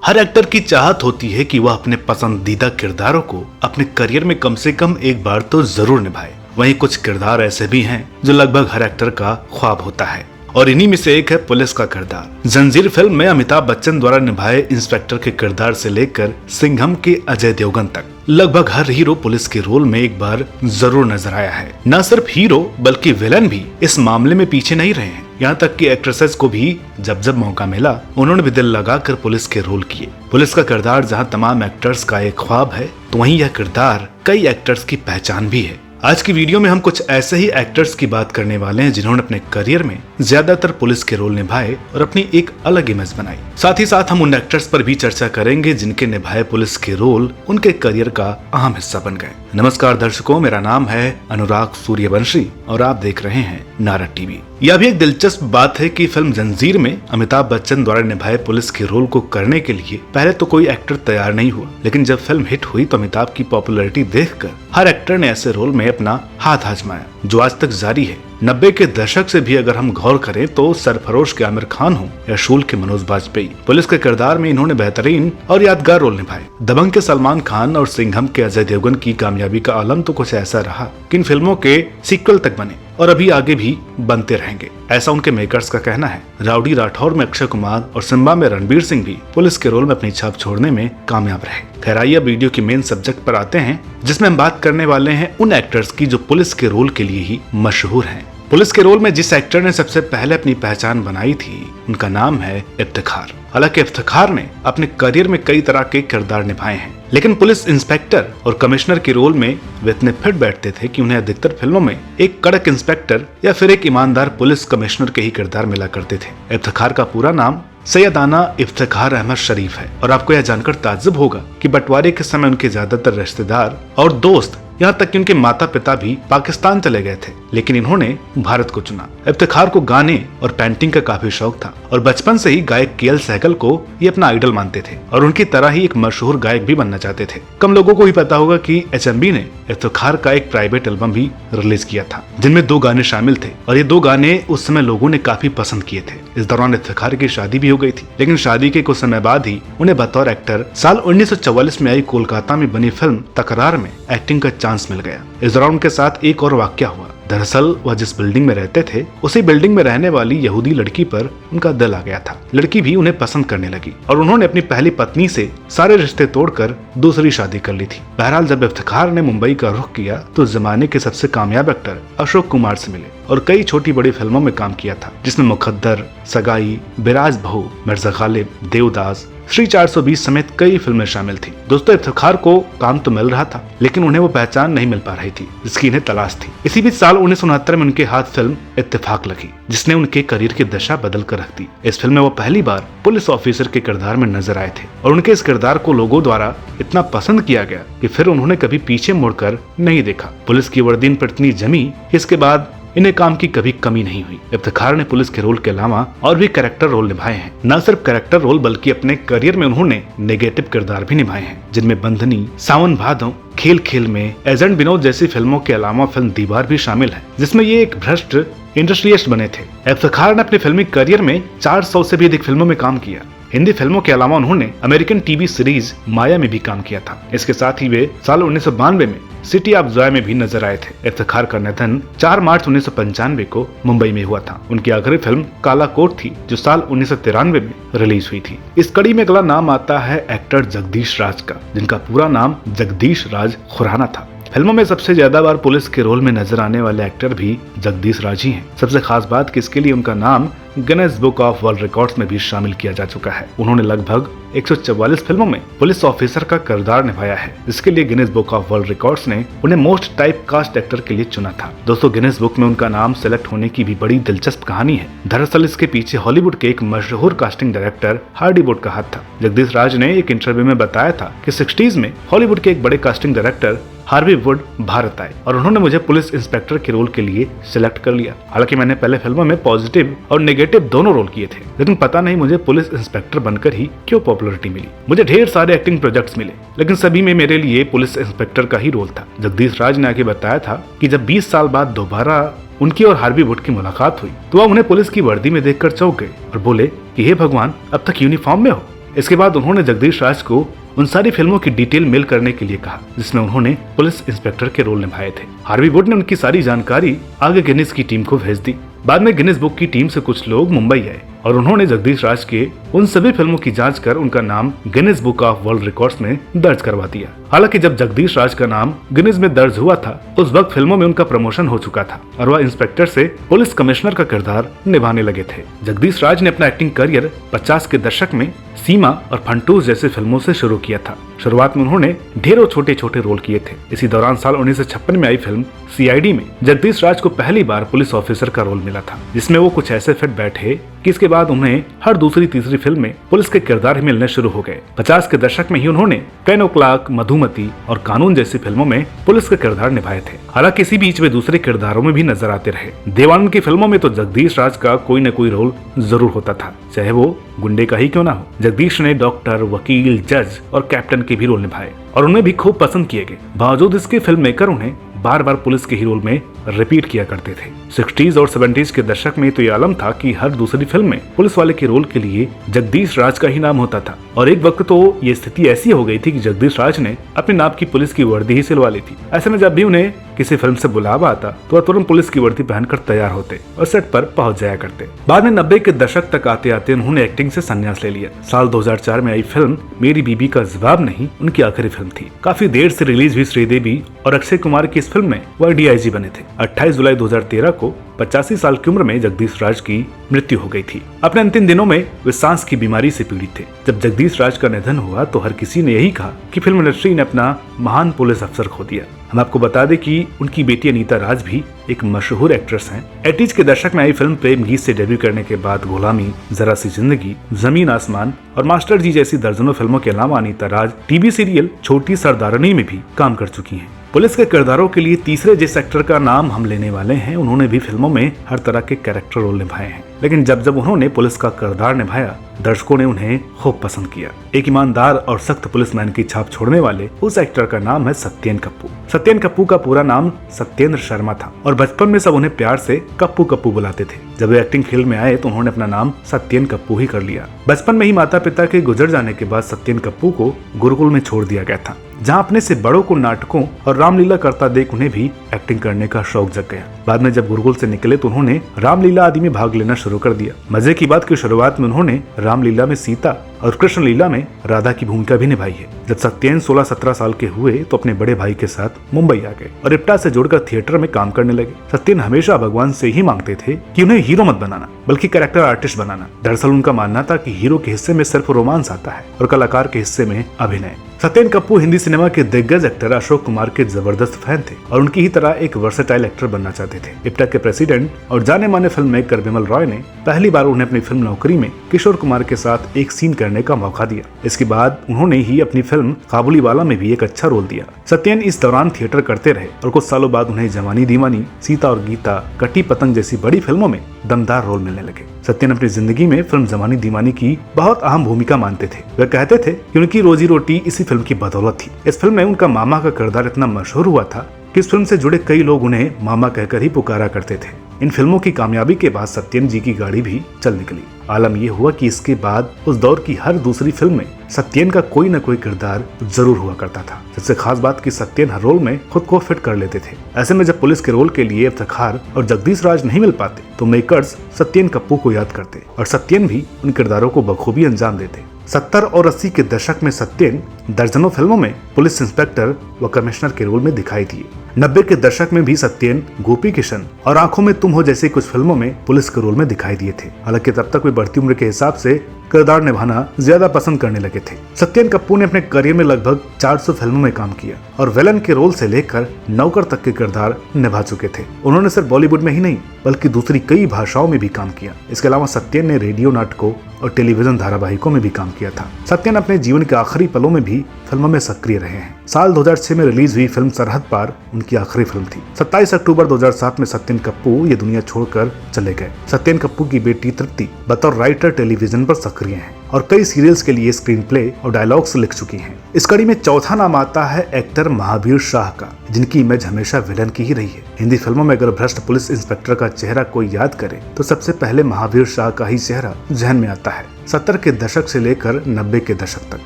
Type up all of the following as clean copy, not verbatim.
हर actor की चाहत होती है कि वह अपने पसंदीदा किरदारों को अपने करियर में कम से कम एक बार तो जरूर निभाए। वहीं कुछ किरदार ऐसे भी हैं जो लगभग हर एक्टर का ख्वाब होता है और इन्हीं में से एक है पुलिस का किरदार। जंजीर फिल्म में अमिताभ बच्चन द्वारा निभाए इंस्पेक्टर के किरदार से लेकर सिंघम के अजय देवगन तक लगभग हर हीरो पुलिस के रोल में एक बार जरूर नजर आया है। न सिर्फ हीरो बल्कि विलन भी इस मामले में पीछे नहीं रहे हैं। यहाँ तक कि एक्ट्रेसेस को भी जब जब मौका मिला उन्होंने भी दिल लगाकर पुलिस के रोल किए। पुलिस का किरदार जहाँ तमाम एक्टर्स का एक ख्वाब है तो वहीं यह किरदार कई एक्टर्स की पहचान भी है। आज की वीडियो में हम कुछ ऐसे ही एक्टर्स की बात करने वाले हैं जिन्होंने अपने करियर में ज्यादातर पुलिस के रोल निभाए और अपनी एक अलग इमेज बनाई। साथ ही साथ हम उन एक्टर्स पर भी चर्चा करेंगे जिनके निभाए पुलिस के रोल उनके करियर का अहम हिस्सा बन गए। नमस्कार दर्शकों, मेरा नाम है अनुराग सूर्यवंशी और आप देख रहे हैं नारद टीवी। यह भी एक दिलचस्प बात है कि फिल्म जंजीर में अमिताभ बच्चन द्वारा निभाए पुलिस के रोल को करने के लिए पहले तो कोई एक्टर तैयार नहीं हुआ, लेकिन जब फिल्म हिट हुई तो अमिताभ की पॉपुलैरिटी देखकर हर एक्टर ने ऐसे रोल में अपना हाथ आजमाया, जो आज तक जारी है। 90 के दशक से भी अगर हम गौर करें तो सरफरोश के आमिर खान हो या शूल के मनोज बाजपेयी, पुलिस के किरदार में इन्होंने बेहतरीन और यादगार रोल निभाए। दबंग के सलमान खान और सिंघम के अजय देवगन की कामयाबी का आलम तो कुछ ऐसा रहा कि इन फिल्मों के सीक्वल तक बने और अभी आगे भी बनते रहेंगे, ऐसा उनके मेकर्स का कहना है। राउडी राठौर में अक्षय कुमार और सिम्बा में रणबीर सिंह भी पुलिस के रोल में अपनी छाप छोड़ने में कामयाब रहे। खैर आइए वीडियो की मेन सब्जेक्ट पर आते हैं, जिसमें हम बात करने वाले हैं उन एक्टर्स की जो पुलिस के रोल के लिए ही मशहूर हैं। पुलिस के रोल में जिस एक्टर ने सबसे पहले अपनी पहचान बनाई थी उनका नाम है इफ्तिखार। हालांकि इफ्तिखार ने अपने करियर में कई तरह के किरदार निभाए हैं, लेकिन पुलिस इंस्पेक्टर और कमिश्नर के रोल में वे इतने फिट बैठते थे कि उन्हें अधिकतर फिल्मों में एक कड़क इंस्पेक्टर या फिर एक ईमानदार पुलिस कमिश्नर के ही किरदार मिला करते थे। इफ्तिखार का पूरा नाम सैयदाना इफ्तिखार अहमद शरीफ है और आपको यह जानकर ताज्जुब होगा कि बंटवारे के समय उनके ज्यादातर रिश्तेदार और दोस्त, यहाँ तक कि उनके माता पिता भी पाकिस्तान चले गए थे, लेकिन इन्होंने भारत को चुना। इफ्तिखार को गाने और पेंटिंग का काफी शौक था और बचपन से ही गायक के एल सहगल को ये अपना आइडल मानते थे और उनकी तरह ही एक मशहूर गायक भी बनना चाहते थे। कम लोगों को ही पता होगा कि एचएमवी ने इफ्तिखार का एक प्राइवेट एल्बम भी रिलीज किया था, जिनमें 2 गाने शामिल थे और ये 2 गाने उस समय लोगों ने काफी पसंद किए थे। इस दौरान इफ्तिखार की शादी भी हो गई थी, लेकिन शादी के कुछ समय बाद ही उन्हें बतौर एक्टर साल 1944 में आई कोलकाता में बनी फिल्म तकरार में एक्टिंग का चांस मिल गया। इस दौरान उनके साथ एक और वाकया हुआ। दरअसल वह जिस बिल्डिंग में रहते थे उसी बिल्डिंग में रहने वाली यहूदी लड़की पर उनका दिल आ गया था। लड़की भी उन्हें पसंद करने लगी और उन्होंने अपनी पहली पत्नी से सारे रिश्ते तोड़कर दूसरी शादी कर ली थी। बहरहाल जब इफ्तिखार ने मुंबई का रुख किया तो जमाने के सबसे कामयाब एक्टर अशोक कुमार से मिले और कई छोटी बड़ी फिल्मों में काम किया था, जिसमें मुकद्दर, सगाई, बिराज बहू, मिर्जा गालिब, देवदास, श्री 420 समेत कई फिल्में शामिल थी। दोस्तों इफ्तिखार को काम तो मिल रहा था, लेकिन उन्हें वो पहचान नहीं मिल पा रही थी जिसकी इन्हें तलाश थी। इसी बीच साल 1969 में उनके हाथ फिल्म इत्तेफाक लगी, जिसने उनके करियर की दशा बदल कर रख दी। इस फिल्म में वो पहली बार पुलिस ऑफिसर के किरदार में नजर आए थे और उनके इस किरदार को लोगों द्वारा इतना पसंद किया गया कि फिर उन्होंने कभी पीछे मुड़कर नहीं देखा। पुलिस की वर्दी इन पर इतनी जमी, इसके बाद इन्हें काम की कभी कमी नहीं हुई। इफ्तिखार ने पुलिस के रोल के अलावा और भी कैरेक्टर रोल निभाए हैं। न सिर्फ कैरेक्टर रोल बल्कि अपने करियर में उन्होंने नेगेटिव किरदार भी निभाए हैं, जिनमें बंधनी, सावन भादो, खेल खेल में, एजेंट विनोद जैसी फिल्मों के अलावा फिल्म दीवार भी शामिल है, जिसमें ये एक भ्रष्ट इंडस्ट्रियलिस्ट बने थे। इफ्तिखार ने अपने फिल्मी करियर में 400 से भी अधिक फिल्मों में काम किया। हिंदी फिल्मों के अलावा उन्होंने अमेरिकन टीवी सीरीज माया में भी काम किया था। इसके साथ ही वे साल 1992 में सिटी ऑफ जॉय में भी नजर आए थे। इफ्तिखार का निधन 4 मार्च 1995 को मुंबई में हुआ था। उनकी आखिरी फिल्म काला कोट थी, जो साल 1993 में रिलीज हुई थी। इस कड़ी में अगला नाम आता है एक्टर जगदीश राज का, जिनका पूरा नाम जगदीश राज खुराना था। फिल्मों में सबसे ज्यादा बार पुलिस के रोल में नजर आने वाले एक्टर भी जगदीश राज ही हैं। सबसे खास बात कि इसके लिए उनका नाम Guinness book of world records में भी शामिल किया जा चुका है। उन्होंने लगभग 144 फिल्मों में पुलिस ऑफिसर का किरदार निभाया है, जिसके लिए Guinness book of world records ने उन्हें मोस्ट टाइप कास्ट एक्टर के लिए चुना था। दोस्तों गिनेस बुक में उनका नाम सेलेक्ट होने की भी बड़ी दिलचस्प कहानी है। दरअसल इसके पीछे हॉलीवुड के एक मशहूर कास्टिंग डायरेक्टर हार्डी वुड का हाथ था। जगदीश राज ने एक इंटरव्यू में बताया था कि 60s में हॉलीवुड के एक बड़े casting director Harvey would Bharat आए और उन्होंने मुझे पुलिस इंस्पेक्टर के रोल के लिए सिलेक्ट कर लिया। हालांकि मैंने पहले फिल्मों में पॉजिटिव और नेगेटिव दोनों रोल किए थे, लेकिन पता नहीं मुझे पुलिस इंस्पेक्टर बनकर ही क्यों पॉपुलैरिटी मिली। मुझे ढेर सारे एक्टिंग प्रोजेक्ट्स मिले, लेकिन सभी में मेरे लिए पुलिस इंस्पेक्टर का ही रोल था। जगदीश राज ने आगे बताया था कि जब 20 साल बाद दोबारा उनकी और हार्वी वुड की मुलाकात हुई तो वह उन्हें पुलिस की वर्दी में देखकर चौंक गए और बोले कि हे भगवान, अब तक यूनिफॉर्म में हो। इसके बाद उन्होंने जगदीश राज को उन सारी फिल्मों की डिटेल मेल करने के लिए कहा जिसमें उन्होंने पुलिस इंस्पेक्टर के रोल निभाए थे। हार्वी वुड ने उनकी सारी जानकारी आगे गिनीज की टीम को भेज दी। बाद में गिनीज बुक की टीम से कुछ लोग मुंबई आए और उन्होंने जगदीश राज के उन सभी फिल्मों की जांच कर उनका नाम Guinness book of world records में दर्ज करवा दिया। हालांकि जब जगदीश राज का नाम गिनीज में दर्ज हुआ था उस वक्त फिल्मों में उनका प्रमोशन हो चुका था और वह इंस्पेक्टर से पुलिस कमिश्नर का किरदार निभाने लगे थे। जगदीश राज ने अपना एक्टिंग करियर 50 के दशक में सीमा और फंटूस जैसी फिल्मों से शुरू किया था। शुरुआत में उन्होंने ढेरों छोटे छोटे रोल किए थे। इसी दौरान साल 1956 में आई फिल्म CID में जगदीश राज को पहली बार पुलिस ऑफिसर का रोल मिला था, जिसमें वो कुछ ऐसे फिट बैठे कि इसके बाद उन्हें हर दूसरी तीसरी फिल्म में पुलिस के किरदार ही मिलने शुरू हो गए। 50 के दशक में ही उन्होंने 10 o'clock, मधुमती और कानून जैसी फिल्मों में पुलिस के किरदार निभाए थे। हालांकि इसी बीच वे दूसरे किरदारों में भी नजर आते रहे। देवानंद की फिल्मों में तो जगदीश राज का कोई न कोई रोल जरूर होता था, चाहे वो गुंडे का ही क्यों ना हो। जगदीश ने डॉक्टर, वकील, जज और कैप्टन के भी रोल निभाए और उन्हें भी खूब पसंद किए गए। बावजूद इसके फिल्म मेकर उन्हें बार बार पुलिस के ही रोल में रिपीट किया करते थे। 60s और 70s के दशक में तो ये आलम था कि हर दूसरी फिल्म में पुलिस वाले के रोल के लिए जगदीश राज का ही नाम होता था और एक वक्त तो ये स्थिति ऐसी हो गई थी कि जगदीश राज ने अपने नाम की पुलिस की वर्दी ही सिलवा ली थी। ऐसे में जब भी उन्हें किसी फिल्म से बुलावा आता तो वह तुरंत पुलिस की वर्दी पहनकर तैयार होते और सेट पर पहुंच जाया करते। बाद में 90 के दशक तक आते आते उन्होंने एक्टिंग से संन्यास ले लिया। साल 2004 में आई फिल्म मेरी बीबी का जवाब नहीं उनकी आखिरी फिल्म थी। काफी देर से रिलीज हुई श्रीदेवी और अक्षय कुमार की इस फिल्म में वह DIG बने थे। 28 जुलाई 2013 को 85 साल की उम्र में जगदीश राज की मृत्यु हो गई थी। अपने अंतिम दिनों में वे सांस की बीमारी से पीड़ित थे। जब जगदीश राज का निधन हुआ तो हर किसी ने यही कहा कि फिल्म इंडस्ट्री ने अपना महान पुलिस अफसर खो दिया। हम आपको बता दें कि उनकी बेटी अनीता राज भी एक मशहूर एक्ट्रेस हैं। 80s के दशक में आई फिल्म प्रेम गीत से डेब्यू करने के बाद गुलामी, जरा सी जिंदगी, जमीन आसमान और मास्टर जी जैसी दर्जनों फिल्मों के अलावा अनीता राज टीवी सीरियल छोटी सरदारनी में भी काम कर चुकी हैं। पुलिस के किरदारों के लिए तीसरे जिस एक्टर का नाम हम लेने वाले हैं उन्होंने भी फिल्मों में हर तरह के कैरेक्टर रोल निभाए हैं, लेकिन जब जब उन्होंने पुलिस का किरदार निभाया दर्शकों ने उन्हें खूब पसंद किया। एक ईमानदार और सख्त पुलिसमैन की छाप छोड़ने वाले उस एक्टर का नाम है सत्येन कप्पू। सत्येन कप्पू का पूरा नाम सत्येंद्र शर्मा था और बचपन में सब उन्हें प्यार से कप्पू कप्पू बुलाते थे। जब वे एक्टिंग फील्ड में आए तो उन्होंने अपना नाम सत्येन कप्पू ही कर लिया। बचपन में ही माता पिता के गुजर जाने के बाद सत्येन कप्पू को गुरुकुल में छोड़ दिया गया था, जहां अपने से बड़ों को नाटकों और रामलीला करता देख उन्हें भी एक्टिंग करने का शौक जग गया। बाद में जब गुरुकुल से निकले तो उन्होंने रामलीला आदि में भाग लेना शुरू कर दिया। मजे की बात की शुरुआत में उन्होंने रामलीला में सीता और कृष्ण लीला में राधा की भूमिका भी निभाई है। जब सत्येन 16-17 साल के हुए तो अपने बड़े भाई के साथ मुंबई आ गए और इप्टा से जुड़कर थिएटर में काम करने लगे। सत्येन हमेशा भगवान से ही मांगते थे कि उन्हें हीरो मत बनाना बल्कि कैरेक्टर आर्टिस्ट बनाना। दरअसल उनका मानना था कि हीरो के हिस्से में सिर्फ रोमांस आता है और कलाकार के हिस्से में अभिनय। सत्येन कप्पू हिंदी सिनेमा के दिग्गज एक्टर अशोक कुमार के जबरदस्त फैन थे और उनकी ही तरह एक वर्सेटाइल एक्टर बनना चाहते थे। इप्टा के प्रेसिडेंट और जाने माने फिल्म मेकर बिमल रॉय ने पहली बार उन्हें अपनी फिल्म नौकरी में किशोर कुमार के साथ एक सीन करने का मौका दिया। इसके बाद उन्होंने ही अपनी फिल्म काबुलीवाला में भी एक अच्छा रोल दिया। सत्येन इस दौरान थिएटर करते रहे और कुछ सालों बाद उन्हें जवानी दीवानी, सीता और गीता, कटी पतंग जैसी बड़ी फिल्मों में दमदार रोल मिलने लगे। सत्येन अपनी जिंदगी में फिल्म जवानी दीवानी की बहुत अहम भूमिका मानते थे। वे कहते थे कि उनकी रोजी रोटी इसी फिल्म की बदौलत थी। इस फिल्म में उनका मामा का किरदार इतना मशहूर हुआ था कि इस फिल्म से जुड़े कई लोग उन्हें मामा कहकर ही पुकारा करते थे। इन फिल्मों की कामयाबी के बाद सत्येन जी की गाड़ी भी चल निकली। आलम यह हुआ कि इसके बाद उस दौर की हर दूसरी फिल्म में सत्येन का कोई न कोई किरदार जरूर हुआ करता था। सबसे खास बात कि सत्येन हर रोल में खुद को फिट कर लेते थे। ऐसे में जब पुलिस के रोल के लिए इफ्तिखार और जगदीश राज नहीं मिल पाते तो मेकर्स सत्येन कप्पू को याद करते और सत्येन भी उन किरदारों को बखूबी अंजाम देते। 70 और 80 के दशक में सत्येन दर्जनों फिल्मों में पुलिस इंस्पेक्टर व कमिश्नर के रोल में दिखाई दिए। 90 के दशक में भी सत्येन गोपी किशन और आंखों में तुम हो जैसी कुछ फिल्मों में पुलिस के रोल में दिखाई दिए थे। हालांकि तब तक वे बढ़ती उम्र के हिसाब से किरदार निभाना ज्यादा पसंद करने लगे थे। सत्येन कप्पू ने अपने करियर में लगभग 400 फिल्मों में काम किया और विलन के रोल से लेकर नौकर तक के किरदार निभा चुके थे। उन्होंने सिर्फ बॉलीवुड में ही नहीं बल्कि दूसरी कई भाषाओं में भी काम किया। इसके अलावा सत्येन ने रेडियो नाटकों और टेलीविजन धारावाहिकों में भी काम किया था। सत्येन अपने जीवन के आखिरी पलों में भी फिल्मों में सक्रिय रहे हैं। साल 2006 में रिलीज हुई फिल्म सरहद पार उनकी आखिरी फिल्म थी। 27 अक्टूबर 2007 में सत्येन कप्पू ये दुनिया छोड़कर चले गए। सत्येन कप्पू की बेटी तृप्ति बतौर राइटर टेलीविजन पर सक्रिय हैं और कई सीरियल्स के लिए स्क्रीन प्ले और डायलॉग्स लिख चुकी हैं। इस कड़ी में चौथा नाम आता है एक्टर महावीर शाह का, जिनकी इमेज हमेशा विलन की ही रही है। हिंदी फिल्मों में अगर भ्रष्ट पुलिस इंस्पेक्टर का चेहरा कोई याद करे तो सबसे पहले महावीर शाह का ही चेहरा जहन में आता है। 70 के दशक से लेकर 90 के दशक तक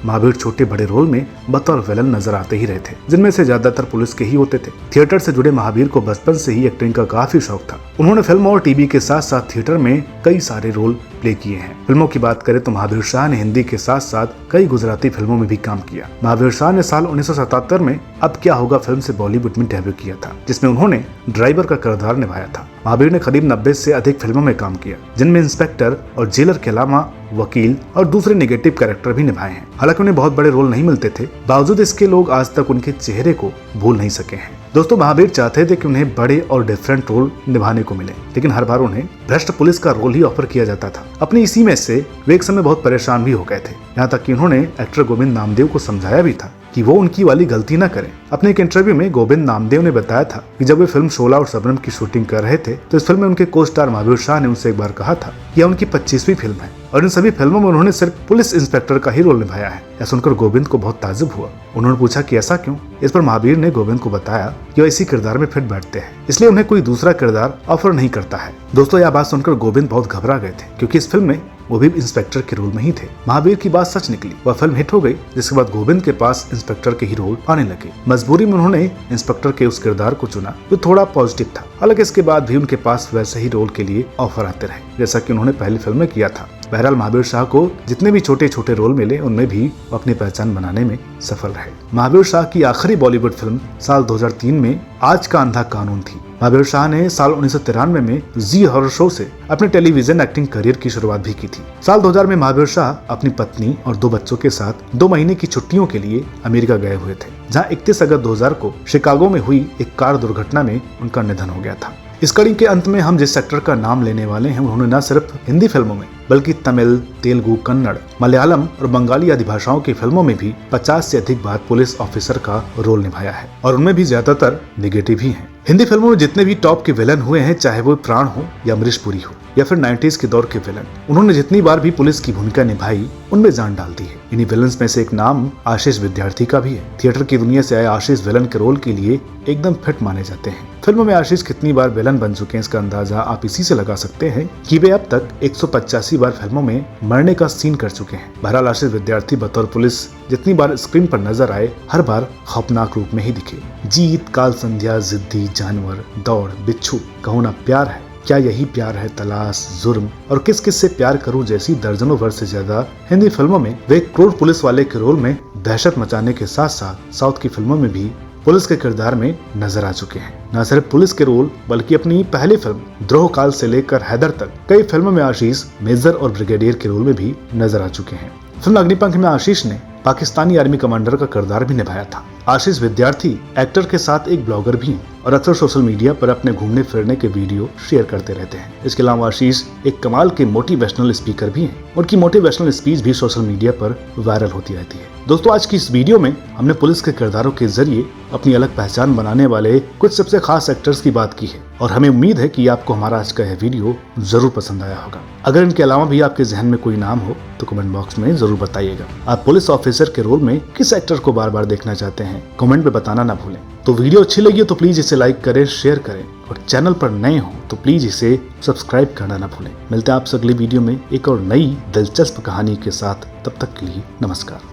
महावीर छोटे बड़े रोल में बतौर विलन नजर आते ही रहे थे, जिनमें से ज्यादातर पुलिस के ही होते थे। थिएटर से जुड़े महावीर को बचपन से ही एक्टिंग का काफी शौक था। उन्होंने फिल्म और टीवी के साथ साथ थिएटर में कई सारे रोल प्ले किए हैं। फिल्मों की बात करें तो महावीर शाह ने हिंदी के साथ साथ कई गुजराती फिल्मों में भी काम किया। महावीर शाह ने साल 1977 में अब क्या होगा फिल्म से बॉलीवुड में डेब्यू किया था, जिसमें उन्होंने ड्राइवर का किरदार निभाया था। महावीर ने करीब 90 से अधिक फिल्मों में काम किया, जिनमें इंस्पेक्टर और जेलर के अलावा वकील और दूसरे नेगेटिव कैरेक्टर भी निभाए हैं। हालांकि उन्हें बहुत बड़े रोल नहीं मिलते थे, बावजूद इसके लोग आज तक उनके चेहरे को भूल नहीं सके हैं। दोस्तों, महावीर चाहते थे कि उन्हें बड़े और डिफरेंट रोल निभाने को मिले, लेकिन हर बार उन्हें भ्रष्ट पुलिस का रोल ही ऑफर किया जाता था। अपनी इसी में से वे एक समय बहुत परेशान भी हो गए थे, यहाँ तक कि उन्होंने एक्टर गोविंद नामदेव को समझाया भी था कि वो उनकी वाली गलती न करें। अपने एक इंटरव्यू में गोविंद नामदेव ने बताया था कि जब वे फिल्म शोला और सबनम की शूटिंग कर रहे थे तो इस फिल्म में उनके को स्टार महावीर शाह ने उनसे एक बार कहा था कि यह उनकी 25वीं फिल्म है और इन सभी फिल्मों में उन्होंने सिर्फ पुलिस इंस्पेक्टर का ही रोल निभाया है। यह सुनकर गोविंद को बहुत ताज्जुब हुआ। उन्होंने पूछा कि ऐसा क्यों। इस पर महावीर ने गोविंद को बताया कि वह इसी किरदार में फिट बैठते हैं, इसलिए उन्हें कोई दूसरा किरदार ऑफर नहीं करता है। दोस्तों, यह बात सुनकर गोविंद बहुत घबरा गए थे, क्योंकि इस फिल्म में वो भी इंस्पेक्टर के रोल में ही थे। महावीर की बात सच निकली, वह फिल्म हिट हो गई, जिसके बाद गोविंद के पास इंस्पेक्टर के ही रोल आने लगे। मजबूरी में उन्होंने इंस्पेक्टर के उस किरदार को चुना जो थोड़ा पॉजिटिव था। हालांकि इसके बाद भी उनके पास वैसे ही रोल के लिए ऑफर आते रहे, जैसा कि उन्होंने पहली फिल्म में किया था। बहरहाल महावीर शाह को जितने भी छोटे छोटे रोल मिले, उनमें भी वो अपनी पहचान बनाने में सफल रहे। महावीर शाह की आखिरी बॉलीवुड फिल्म साल 2003 में आज का अंधा कानून थी। महावीर शाह ने साल 1993 में जी हॉरर शो से अपने टेलीविजन एक्टिंग करियर की शुरुआत भी की थी। साल 2000 में महावीर शाह अपनी पत्नी और 2 बच्चों के साथ 2 महीने की छुट्टियों के लिए अमेरिका गए हुए थे, जहां 31 अगस्त 2000 को शिकागो में हुई एक कार दुर्घटना में उनका निधन हो गया था। इस कड़ी के अंत में हम जिस एक्टर का नाम लेने वाले हैं, उन्होंने न सिर्फ हिंदी फिल्मों में बल्कि तमिल, तेलुगु, कन्नड़, मलयालम और बंगाली आदि भाषाओं की फिल्मों में भी 50 से अधिक बार पुलिस ऑफिसर का रोल निभाया है और उनमें भी ज्यादातर नेगेटिव ही हैं। हिंदी फिल्मों में जितने भी टॉप के विलन हुए हैं, चाहे वो प्राण हो या अमरीश पुरी हो या फिर 90s के दौर के विलन, उन्होंने जितनी बार भी पुलिस की भूमिका निभाई, उनमें जान डाल दी है। इन्हीं विलन्स में से एक नाम आशीष विद्यार्थी का भी है। थिएटर की दुनिया से आए आशीष विलन के रोल के लिए एकदम फिट माने जाते हैं। फिल्मों में आशीष कितनी बार विलन बन चुके हैं, इसका अंदाजा आप इसी से लगा सकते हैं कि वे अब तक 185 बार फिल्मों में मरने का सीन कर चुके हैं। बहरहाल आशीष विद्यार्थी बतौर पुलिस जितनी बार स्क्रीन पर नजर आए, हर बार खौफनाक रूप में ही दिखे। जीत, काल संध्या, जिद्दी, जानवर, दौड़, बिच्छू, कहो ना प्यार है, क्या यही प्यार है, तलाश, जुर्म और किस किस से प्यार करूं जैसी दर्जनों वर्ष से ज्यादा हिंदी फिल्मों में वे क्रूर पुलिस वाले के रोल में दहशत मचाने के साथ साथ साउथ की फिल्मों में भी पुलिस के किरदार में नजर आ चुके हैं। न सिर्फ पुलिस के रोल बल्कि अपनी पहली फिल्म द्रोह काल से लेकर हैदर तक कई फिल्मों में आशीष मेजर और ब्रिगेडियर के रोल में भी नजर आ चुके हैं। फिल्म अग्निपंख में आशीष ने पाकिस्तानी आर्मी कमांडर का किरदार भी निभाया था। आशीष विद्यार्थी एक्टर के साथ एक ब्लॉगर भी हैं और अक्सर सोशल मीडिया पर अपने घूमने फिरने के वीडियो शेयर करते रहते हैं। इसके अलावा आशीष एक कमाल के मोटिवेशनल स्पीकर भी हैं। उनकी मोटिवेशनल स्पीच भी सोशल मीडिया पर वायरल होती रहती है। दोस्तों, आज की इस वीडियो में हमने पुलिस के किरदारों के जरिए अपनी अलग पहचान बनाने वाले कुछ सबसे खास एक्टर्स की बात की है और हमें उम्मीद है कि आपको हमारा आज का यह वीडियो जरूर पसंद आया होगा। अगर इनके अलावा भी आपके जहन में कोई नाम हो तो कमेंट बॉक्स में जरूर बताइएगा। आप पुलिस ऑफिसर के रोल में किस एक्टर को बार बार देखना चाहते हैं, कमेंट में बताना ना भूलें। तो वीडियो अच्छी लगी हो तो प्लीज इसे लाइक करें, शेयर करें और चैनल पर नए हो तो प्लीज इसे सब्सक्राइब करना ना भूलें। मिलते हैं आपसे अगली वीडियो में एक और नई दिलचस्प कहानी के साथ। तब तक के लिए नमस्कार।